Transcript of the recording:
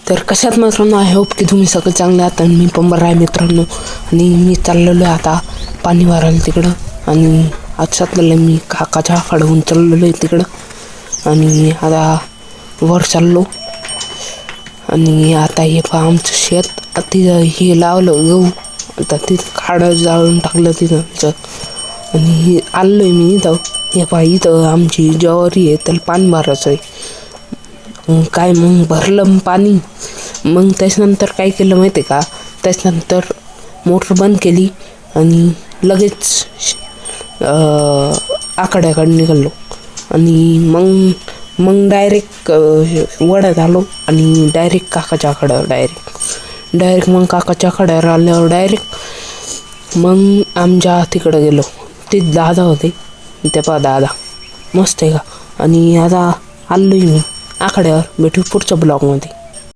तर कशात मित्रांनो, आय होप की तुम्ही सगळं चांगले आहात आणि मी पण बरं आहे मित्रांनो. आणि मी चाललेलो आहे आता पाणी भरायला तिकडं. आणि आज चाललेलं मी काकाच्या फाडवून चाललेलो आहे तिकडं. आणि आता वर चाललो. आणि आता हे पहा आमचं शेत, तिथं हे लावलं गहू, आता तिथं खाडं जाळून टाकलं तिथं. आणि आलो आहे मी इथं. हे पहा इथं आमची ज्वारी आहे, त्याला पाणी भरायचं आहे. काय मग भरलं पाणी. मग त्याच्यानंतर काय केलं माहिती आहे का, त्याच्यानंतर मोटर बंद केली आणि लगेच आकड्याकडे निघालो. आणि मग डायरेक्ट वड्यात आलो आणि डायरेक्ट काकाच्या आकड्यावर डायरेक्ट मग काकाच्या आकड्यावर आल्यावर डायरेक्ट मग आमच्या तिकडं गेलो. ते दादा होते, ते पहा दादा मस्त आहे का. आणि आता आलोय मी आकड्यावर. भेटू पुढच्या ब्लॉगमध्ये.